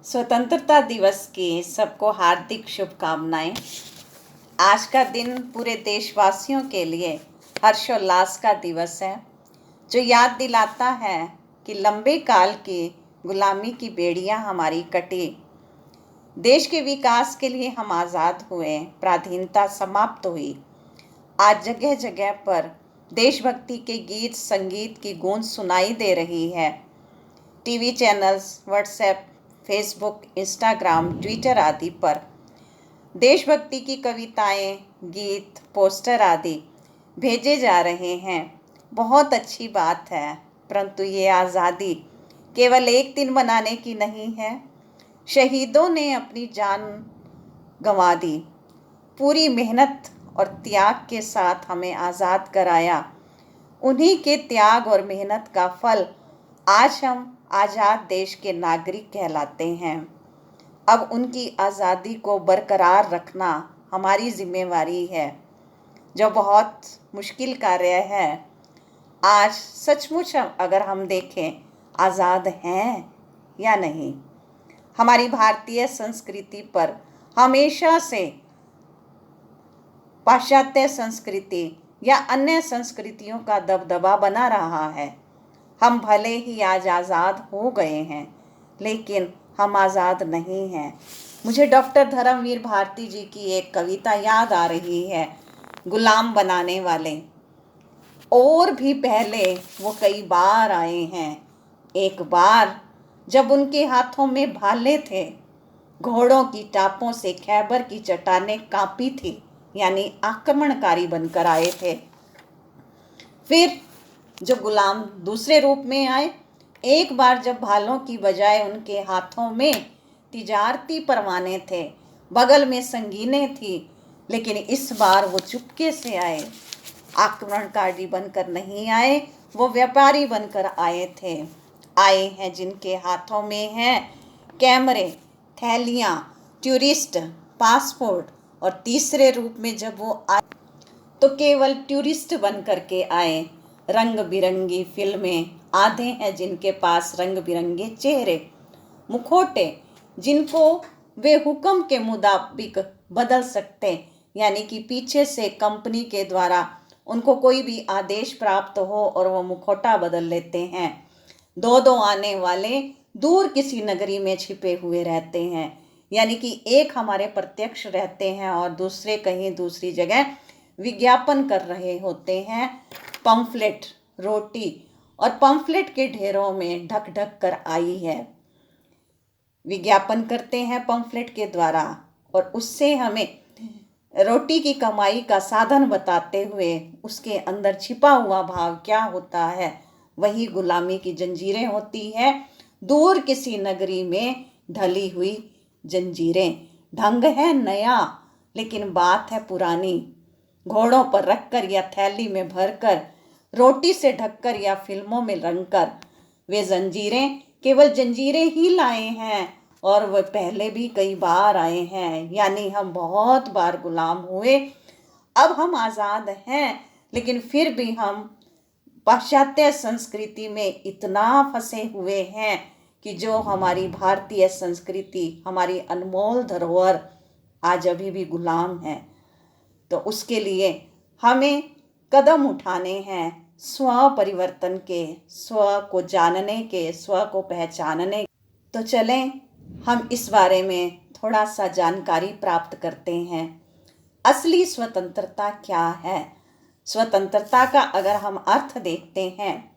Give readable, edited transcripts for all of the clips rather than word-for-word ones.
स्वतंत्रता दिवस की सबको हार्दिक शुभकामनाएं। आज का दिन पूरे देशवासियों के लिए हर्षोल्लास का दिवस है, जो याद दिलाता है कि लंबे काल की गुलामी की बेड़ियां हमारी कटी, देश के विकास के लिए हम आज़ाद हुए, पराधीनता समाप्त हुई। आज जगह जगह पर देशभक्ति के गीत संगीत की गूंज सुनाई दे रही है। TV channels, WhatsApp, Facebook, Instagram, Twitter आदि पर देशभक्ति की कविताएं, गीत, पोस्टर आदि भेजे जा रहे हैं। बहुत अच्छी बात है, परंतु ये आज़ादी केवल एक दिन मनाने की नहीं है। शहीदों ने अपनी जान गंवा दी, पूरी मेहनत और त्याग के साथ हमें आज़ाद कराया। उन्हीं के त्याग और मेहनत का फल आज हम आज़ाद देश के नागरिक कहलाते हैं। अब उनकी आज़ादी को बरकरार रखना हमारी जिम्मेवारी है, जो बहुत मुश्किल कार्य है। आज सचमुच अगर हम देखें, आज़ाद हैं या नहीं। हमारी भारतीय संस्कृति पर हमेशा से पाश्चात्य संस्कृति या अन्य संस्कृतियों का दबदबा बना रहा है। हम भले ही आज आज़ाद हो गए हैं, लेकिन हम आज़ाद नहीं हैं। मुझे डॉक्टर धर्मवीर भारती जी की एक कविता याद आ रही है, गुलाम बनाने वाले। और भी पहले वो कई बार आए हैं। एक बार जब उनके हाथों में भाले थे, घोड़ों की टापों से खैबर की चट्टानें कांपी थी, यानी आक्रमणकारी बनकर आए थे। फिर जो गुलाम दूसरे रूप में आए, एक बार जब भालों की बजाय उनके हाथों में तिजारती परवाने थे, बगल में संगीनें थी, लेकिन इस बार वो चुपके से आए। आक्रमणकारी बनकर नहीं आए, वो व्यापारी बनकर आए थे। आए हैं जिनके हाथों में हैं कैमरे, थैलियाँ, टूरिस्ट, पासपोर्ट, और तीसरे रूप में जब वो आए तो केवल टूरिस्ट बन कर के आए। रंग बिरंगी फिल्में, आधे हैं जिनके पास रंग बिरंगे चेहरे, मुखौटे, जिनको वे हुक्म के मुताबिक बदल सकते, यानी कि पीछे से कंपनी के द्वारा उनको कोई भी आदेश प्राप्त हो और वो मुखौटा बदल लेते हैं। दो दो आने वाले दूर किसी नगरी में छिपे हुए रहते हैं, यानी कि एक हमारे प्रत्यक्ष रहते हैं और दूसरे कहीं दूसरी जगह विज्ञापन कर रहे होते हैं। पंफलेट, रोटी और पंफलेट के ढेरों में ढक ढक कर आई है। विज्ञापन करते हैं पंफलेट के द्वारा और उससे हमें रोटी की कमाई का साधन बताते हुए उसके अंदर छिपा हुआ भाव क्या होता है, वही गुलामी की जंजीरें होती है। दूर किसी नगरी में ढली हुई जंजीरें। ढंग है नया, लेकिन बात है पुरानी। घोड़ों पर रखकर या थैली में भरकर, रोटी से ढककर या फिल्मों में रंगकर, वे जंजीरें केवल जंजीरें ही लाए हैं, और वह पहले भी कई बार आए हैं, यानी हम बहुत बार गुलाम हुए। अब हम आज़ाद हैं, लेकिन फिर भी हम पाश्चात्य संस्कृति में इतना फंसे हुए हैं कि जो हमारी भारतीय संस्कृति, हमारी अनमोल धरोहर आज अभी भी गुलाम है। तो उसके लिए हमें कदम उठाने हैं, स्व परिवर्तन के, स्व को जानने के, स्व को पहचानने। तो चलें हम इस बारे में थोड़ा सा जानकारी प्राप्त करते हैं। असली स्वतंत्रता क्या है? स्वतंत्रता का अगर हम अर्थ देखते हैं,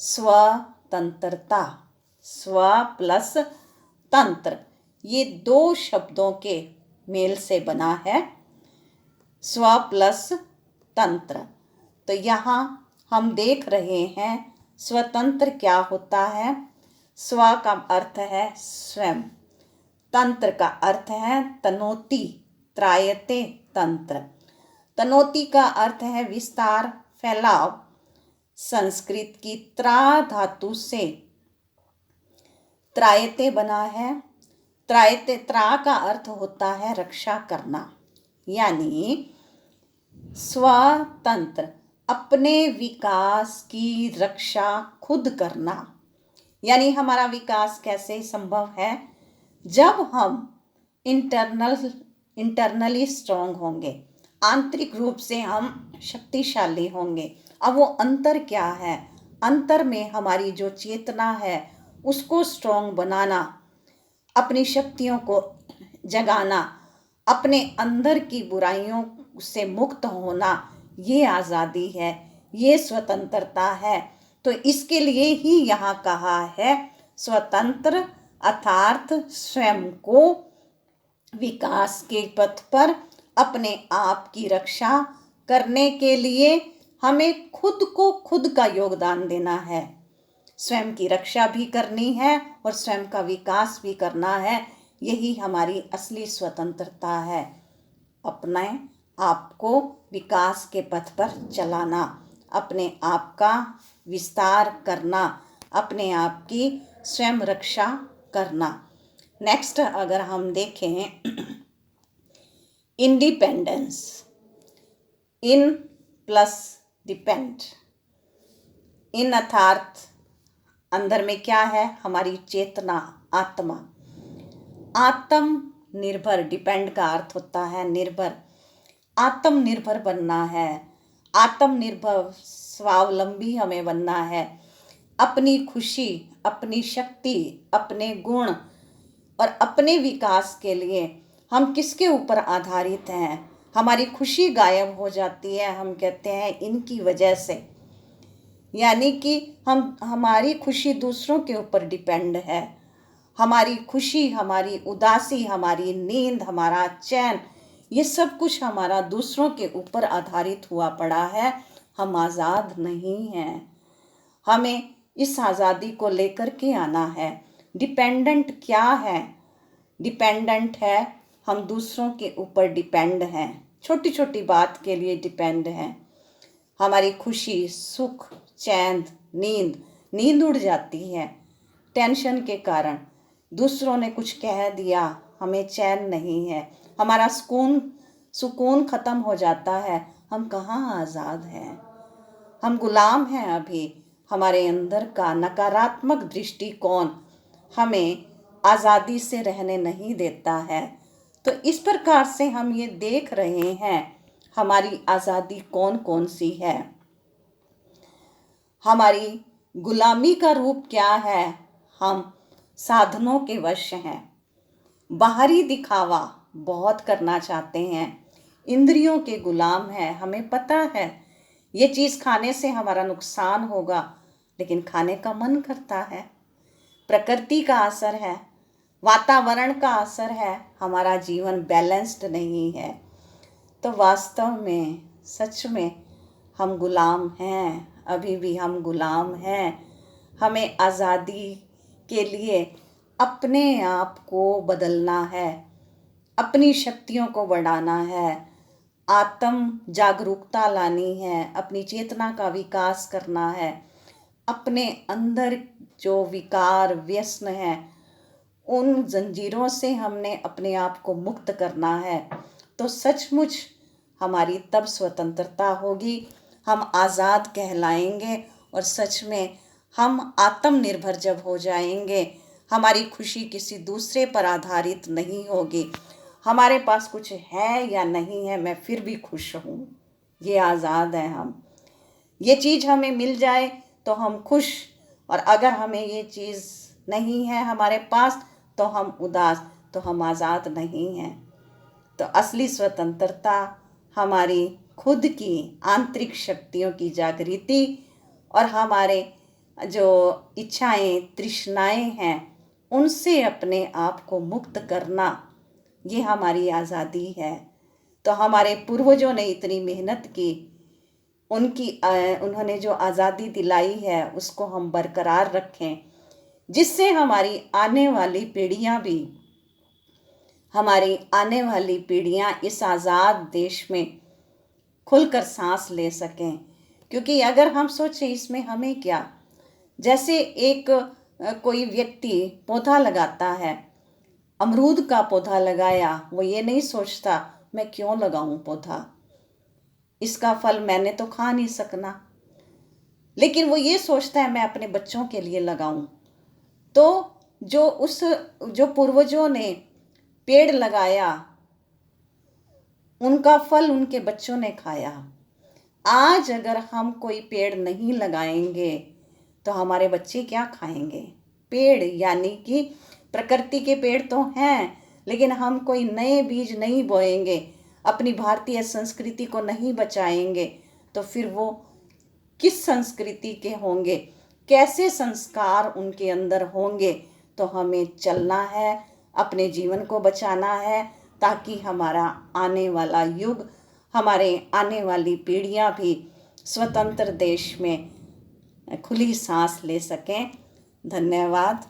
स्वतंत्रता, स्व प्लस तंत्र, ये दो शब्दों के मेल से बना है, स्व प्लस तंत्र। तो यहाँ हम देख रहे हैं स्वतंत्र क्या होता है। स्व का अर्थ है स्वयं, तंत्र का अर्थ है तनोति, त्रायते तंत्र। तनोति का अर्थ है विस्तार, फैलाव। संस्कृत की त्रा धातु से त्रायते बना है। त्रायते, त्रा का अर्थ होता है रक्षा करना, यानी स्वतंत्र, अपने विकास की रक्षा खुद करना। यानी हमारा विकास कैसे संभव है? जब हम इंटरनली स्ट्रांग होंगे, आंतरिक रूप से हम शक्तिशाली होंगे। अब वो अंतर क्या है? अंतर में हमारी जो चेतना है उसको स्ट्रांग बनाना, अपनी शक्तियों को जगाना, अपने अंदर की बुराइयों से मुक्त होना, ये आज़ादी है, ये स्वतंत्रता है। तो इसके लिए ही यहाँ कहा है स्वतंत्र अर्थात स्वयं को विकास के पथ पर अपने आप की रक्षा करने के लिए हमें खुद को खुद का योगदान देना है। स्वयं की रक्षा भी करनी है और स्वयं का विकास भी करना है। यही हमारी असली स्वतंत्रता है, अपने आप को विकास के पथ पर चलाना, अपने आप का विस्तार करना, अपने आप की स्वयं रक्षा करना। नेक्स्ट अगर हम देखें इंडिपेंडेंस, इन प्लस डिपेंड। इन अर्थात अंदर में क्या है? हमारी चेतना, आत्मा। आत्म निर्भर, डिपेंड का अर्थ होता है निर्भर। आत्मनिर्भर बनना है, आत्मनिर्भर स्वावलंबी हमें बनना है। अपनी खुशी, अपनी शक्ति, अपने गुण और अपने विकास के लिए हम किसके ऊपर आधारित हैं? हमारी खुशी गायब हो जाती है, हम कहते हैं इनकी वजह से, यानी कि हमारी खुशी दूसरों के ऊपर डिपेंड है। हमारी खुशी, हमारी उदासी, हमारी नींद, हमारा चैन, ये सब कुछ हमारा दूसरों के ऊपर आधारित हुआ पड़ा है। हम आज़ाद नहीं हैं। हमें इस आज़ादी को लेकर के आना है। डिपेंडेंट क्या है? डिपेंडेंट है हम दूसरों के ऊपर डिपेंड हैं, छोटी छोटी बात के लिए डिपेंड हैं। हमारी खुशी, सुख, चैन, नींद उड़ जाती है टेंशन के कारण। दूसरों ने कुछ कह दिया, हमें चैन नहीं है, हमारा सुकून खत्म हो जाता है। हम कहाँ आज़ाद हैं? हम गुलाम हैं अभी। हमारे अंदर का नकारात्मक दृष्टिकोण हमें आज़ादी से रहने नहीं देता है। तो इस प्रकार से हम ये देख रहे हैं हमारी आज़ादी कौन कौन सी है। हमारी गुलामी का रूप क्या है? हम साधनों के वश हैं, बाहरी दिखावा बहुत करना चाहते हैं, इंद्रियों के गुलाम हैं। हमें पता है ये चीज़ खाने से हमारा नुकसान होगा, लेकिन खाने का मन करता है। प्रकृति का असर है, वातावरण का असर है, हमारा जीवन बैलेंस्ड नहीं है। तो वास्तव में, सच में हम गुलाम हैं, अभी भी हम गुलाम हैं। हमें आज़ादी के लिए अपने आप को बदलना है, अपनी शक्तियों को बढ़ाना है, आत्म जागरूकता लानी है, अपनी चेतना का विकास करना है, अपने अंदर जो विकार व्यसन है उन जंजीरों से हमने अपने आप को मुक्त करना है। तो सचमुच हमारी तब स्वतंत्रता होगी, हम आज़ाद कहलाएंगे और सच में हम आत्मनिर्भर जब हो जाएंगे, हमारी खुशी किसी दूसरे पर आधारित नहीं होगी। हमारे पास कुछ है या नहीं है, मैं फिर भी खुश हूँ, ये आज़ाद है हम। ये चीज़ हमें मिल जाए तो हम खुश, और अगर हमें ये चीज़ नहीं है हमारे पास तो हम उदास, तो हम आज़ाद नहीं हैं। तो असली स्वतंत्रता हमारी खुद की आंतरिक शक्तियों की जागृति और हमारे जो इच्छाएं, तृष्णाएं हैं उनसे अपने आप को मुक्त करना, ये हमारी आज़ादी है। तो हमारे पूर्वजों ने इतनी मेहनत की, उन्होंने जो आज़ादी दिलाई है उसको हम बरकरार रखें, जिससे हमारी आने वाली पीढ़ियाँ इस आज़ाद देश में खुलकर सांस ले सकें। क्योंकि अगर हम सोचें इसमें हमें क्या, जैसे एक कोई व्यक्ति पौधा लगाता है, अमरूद का पौधा लगाया, वो ये नहीं सोचता मैं क्यों लगाऊं पौधा, इसका फल मैंने तो खा नहीं सकना, लेकिन वो ये सोचता है मैं अपने बच्चों के लिए लगाऊं। तो जो पूर्वजों ने पेड़ लगाया, उनका फल उनके बच्चों ने खाया। आज अगर हम कोई पेड़ नहीं लगाएंगे तो हमारे बच्चे क्या खाएंगे? पेड़ यानी कि प्रकृति के पेड़ तो हैं, लेकिन हम कोई नए बीज नहीं बोएंगे, अपनी भारतीय संस्कृति को नहीं बचाएंगे, तो फिर वो किस संस्कृति के होंगे? कैसे संस्कार उनके अंदर होंगे? तो हमें चलना है, अपने जीवन को बचाना है, ताकि हमारा आने वाला युग, हमारे आने वाली पीढ़ियां भी स्वतंत्र देश में खुली सांस ले सकें। धन्यवाद।